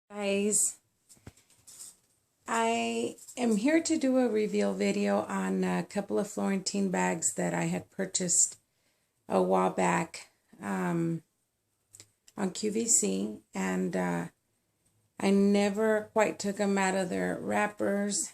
Guys, I am here to do a reveal video on a couple of Florentine bags that I had purchased a while back on QVC, and I never quite took them out of their wrappers.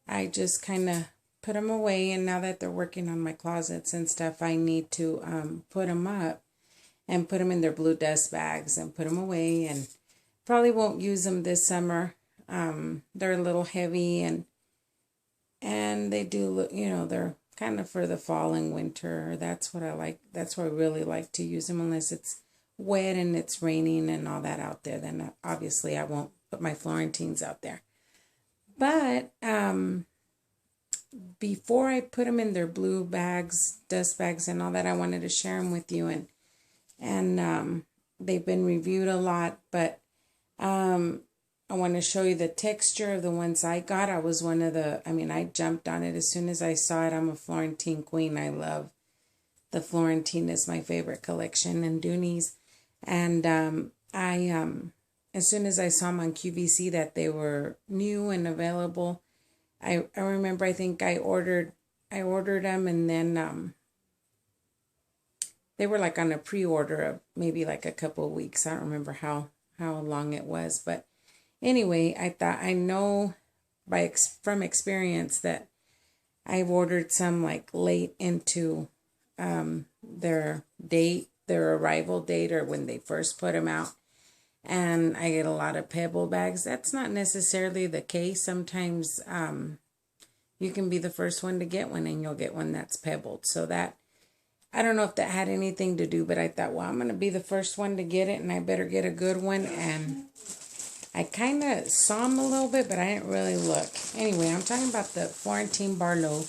I just kind of put them away, and now that they're working on my closets and stuff, I need to put them up and put them in their blue dust bags and put them away, and probably won't use them this summer. They're a little heavy, and they do, they're kind of for the fall and winter. That's what I like. That's where I really like to use them, unless it's wet and it's raining and all that out there. Then obviously I won't put my Florentines out there. But before I put them in their blue bags, dust bags, and all that, I wanted to share them with you, and they've been reviewed a lot, but I want to show you the texture of the ones I got. I was one of the, I jumped on it as soon as I saw it. I'm a Florentine queen. I love the Florentine. Is my favorite collection, and Dooney's. And as soon as I saw them on QVC that they were new and available, I remember, I think I ordered them, and then they were like on a pre-order of maybe like a couple of weeks. I don't remember how long it was, but anyway, I thought, I know from experience that I've ordered some like late into their arrival date, or when they first put them out, and I get a lot of pebble bags. That's not necessarily the case. Sometimes you can be the first one to get one, and you'll get one that's pebbled. So that, I don't know if that had anything to do, but I thought, well, I'm going to be the first one to get it, and I better get a good one. And I kind of saw them a little bit, but I didn't really look. Anyway, I'm talking about the Florentine Barlow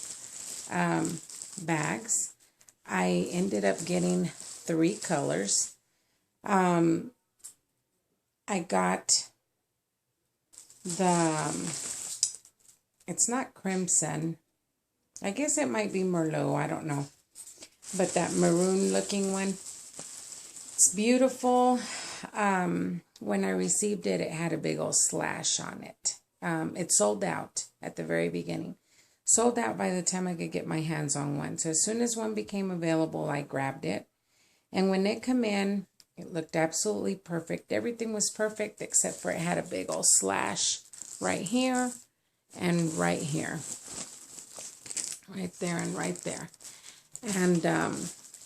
bags. I ended up getting 3 colors. I got the, it's not crimson. I guess it might be Merlot. I don't know. But that maroon looking one, it's beautiful. When I received it, it had a big old slash on it. It sold out at the very beginning. Sold out by the time I could get my hands on one. So as soon as one became available, I grabbed it. And when it came in, it looked absolutely perfect. Everything was perfect except for it had a big old slash right here and right here. Right there and right there. And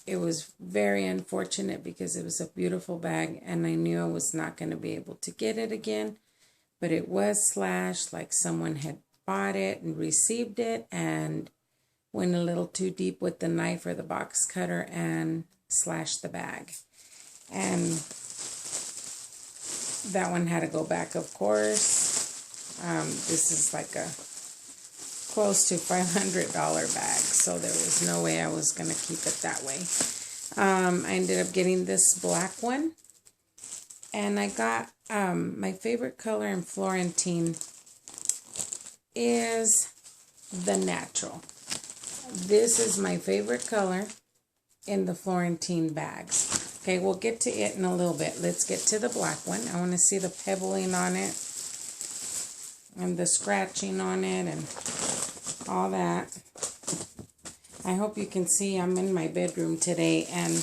it was very unfortunate because it was a beautiful bag, and I knew I was not going to be able to get it again. But it was slashed, like someone had bought it and received it and went a little too deep with the knife or the box cutter and slashed the bag. And that one had to go back, of course. This is like a close to $500 bag, so there was no way I was going to keep it that way. I ended up getting this black one, and I got my favorite color in Florentine is the natural. This is my favorite color in the Florentine bags. Okay, we'll get to it in a little bit. Let's get to the black one. I want to see the pebbling on it and the scratching on it and all that. I hope you can see I'm in my bedroom today, and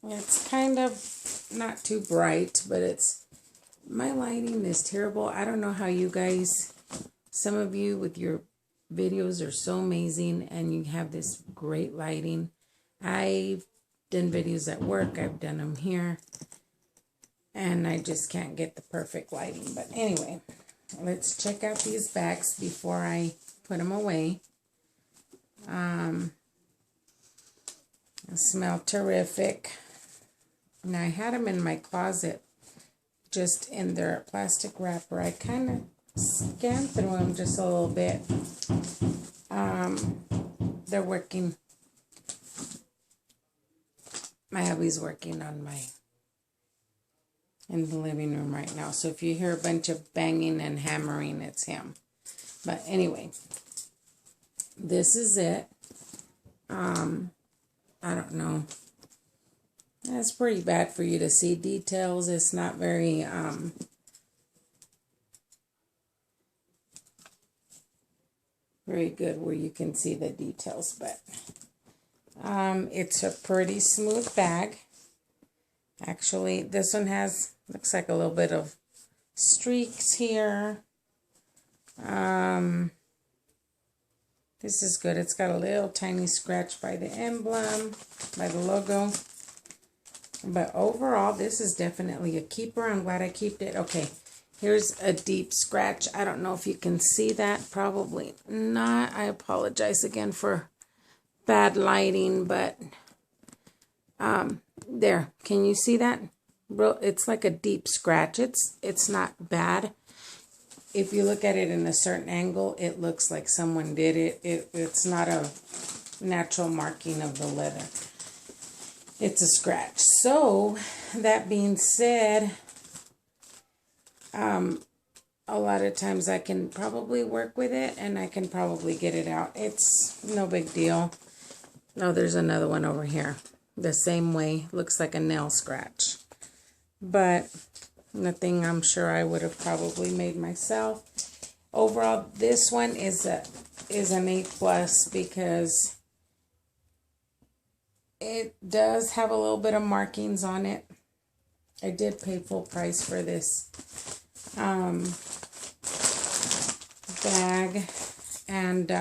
it's kind of not too bright, but my lighting is terrible. I don't know how you guys, some of you with your videos are so amazing and you have this great lighting. I've done videos at work, I've done them here, and I just can't get the perfect lighting. But anyway, let's check out these bags before I put them away. They smell terrific. Now, I had them in my closet just in their plastic wrapper. I kind of scanned through them just a little bit. They're working. My hubby's working on in the living room right now. So if you hear a bunch of banging and hammering, it's him. But anyway, this is it. I don't know. That's pretty bad for you to see details. It's not very, very good where you can see the details, but it's a pretty smooth bag. Actually, this one looks like a little bit of streaks here. This is good. It's got a little tiny scratch by the emblem, by the logo. But overall, this is definitely a keeper. I'm glad I kept it. Okay, here's a deep scratch. I don't know if you can see that. Probably not. I apologize again for bad lighting, but there. Can you see that? It's like a deep scratch. It's not bad. If you look at it in a certain angle, it looks like someone did it. It's not a natural marking of the leather. It's a scratch. So, that being said, a lot of times I can probably work with it and I can probably get it out. It's no big deal. No, there's another one over here. The same way. Looks like a nail scratch. But nothing I'm sure I would have probably made myself. Overall, this one is an A+ because it does have a little bit of markings on it. I did pay full price for this bag, and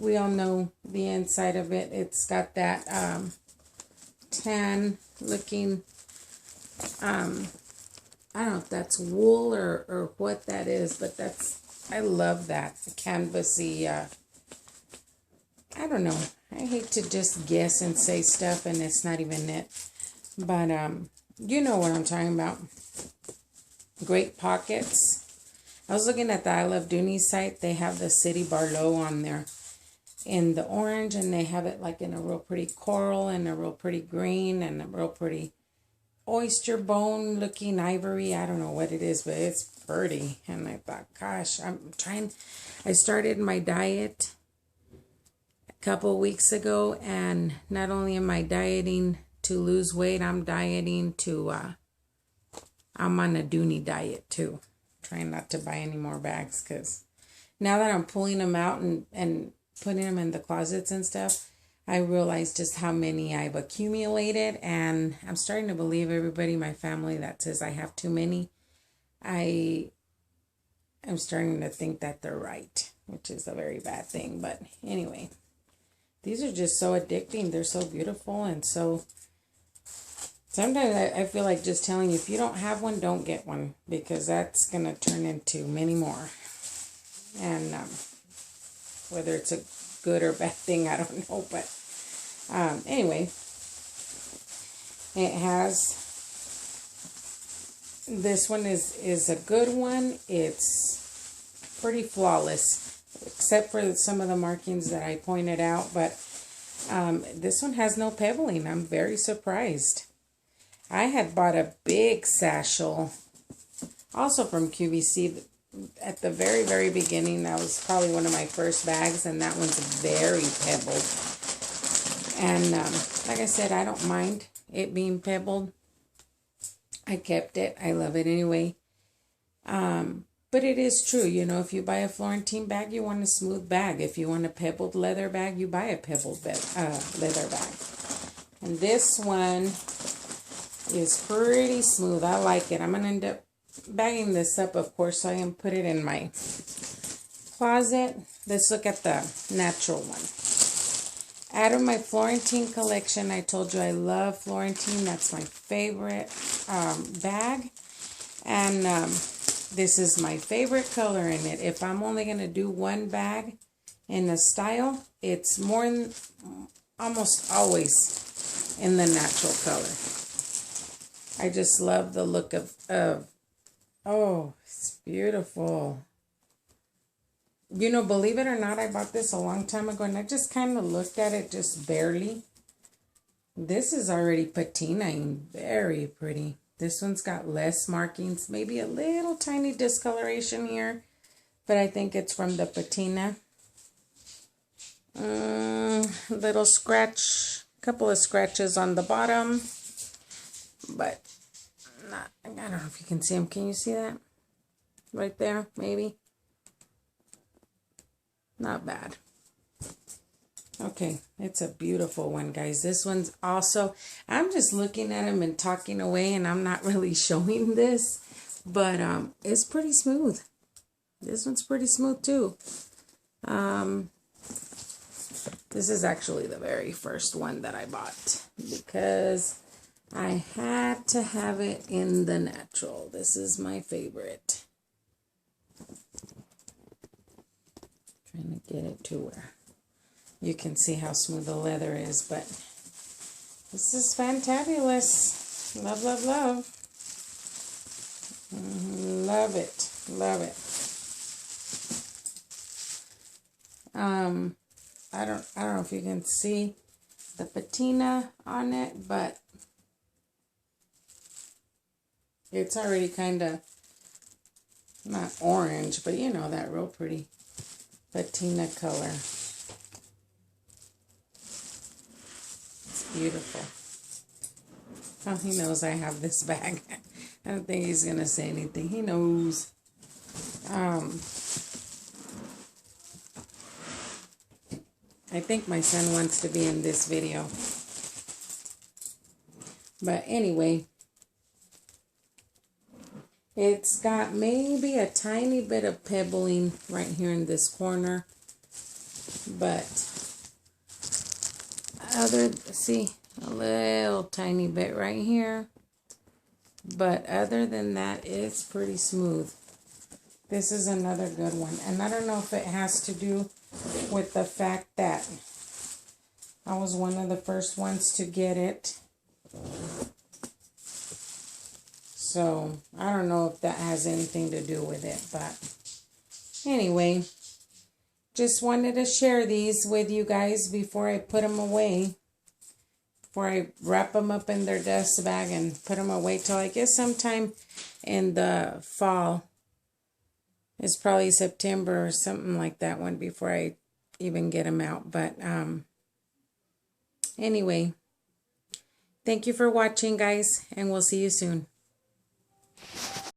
we all know the inside of it. It's got that tan looking, I don't know if that's wool or what that is, but I love that. The canvasy, I don't know. I hate to just guess and say stuff and it's not even it. But, you know what I'm talking about. Great pockets. I was looking at the I Love Dooney site. They have the City Barlow on there in the orange, and they have it like in a real pretty coral and a real pretty green and a real pretty oyster bone looking ivory. I don't know what it is, but it's pretty. And I thought, gosh, I started my diet couple weeks ago, and not only am I dieting to lose weight, I'm dieting to I'm on a Dooney diet too, trying not to buy any more bags, because now that I'm pulling them out and putting them in the closets and stuff, I realize just how many I've accumulated, and I'm starting to believe everybody in my family that says I have too many, I'm starting to think that they're right, which is a very bad thing. But anyway, these are just so addicting. They're so beautiful, and so sometimes I feel like just telling you, if you don't have one, don't get one, because that's going to turn into many more. And whether it's a good or bad thing, I don't know. But anyway, it has, this one is a good one. It's pretty flawless, except for some of the markings that I pointed out. But this one has no pebbling. I'm very surprised. I had bought a big satchel, also from QVC, at the very, very beginning. That was probably one of my first bags, and that one's very pebbled. And like I said, I don't mind it being pebbled. I kept it. I love it anyway. But it is true, you know, if you buy a Florentine bag, you want a smooth bag. If you want a pebbled leather bag, you buy a pebbled leather bag. And this one is pretty smooth. I like it. I'm going to end up bagging this up, of course, so I can put it in my closet. Let's look at the natural one. Out of my Florentine collection, I told you I love Florentine. That's my favorite bag. And this is my favorite color in it. If I'm only going to do one bag in a style, it's almost always in the natural color. I just love the look of oh, it's beautiful. You know, believe it or not, I bought this a long time ago, and I just kind of looked at it just barely. This is already patina and very pretty. This one's got less markings, maybe a little tiny discoloration here, but I think it's from the patina. Little scratch couple of scratches on the bottom, but not, I don't know if you can see them. Can you see that? Right there, maybe. Not bad. Okay, it's a beautiful one, guys. This one's also, I'm just looking at him and talking away, and I'm not really showing this, but it's pretty smooth. This one's pretty smooth too. This is actually the very first one that I bought because I had to have it in the natural. This is my favorite. Trying to get it to where you can see how smooth the leather is, but this is fantabulous. Love, love, love. Love it. Love it. I don't know if you can see the patina on it, but it's already kind of not orange, but you know, that real pretty patina color. It's beautiful. Oh, he knows I have this bag. I don't think he's gonna say anything. He knows. I think my son wants to be in this video. But anyway, it's got maybe a tiny bit of pebbling right here in this corner. But see, a little tiny bit right here. But other than that, it's pretty smooth. This is another good one. And I don't know if it has to do with the fact that I was one of the first ones to get it. So, I don't know if that has anything to do with it. But anyway, just wanted to share these with you guys before I put them away. Before I wrap them up in their dust bag and put them away till I guess sometime in the fall. It's probably September or something like that one before I even get them out. But anyway, thank you for watching, guys, and we'll see you soon.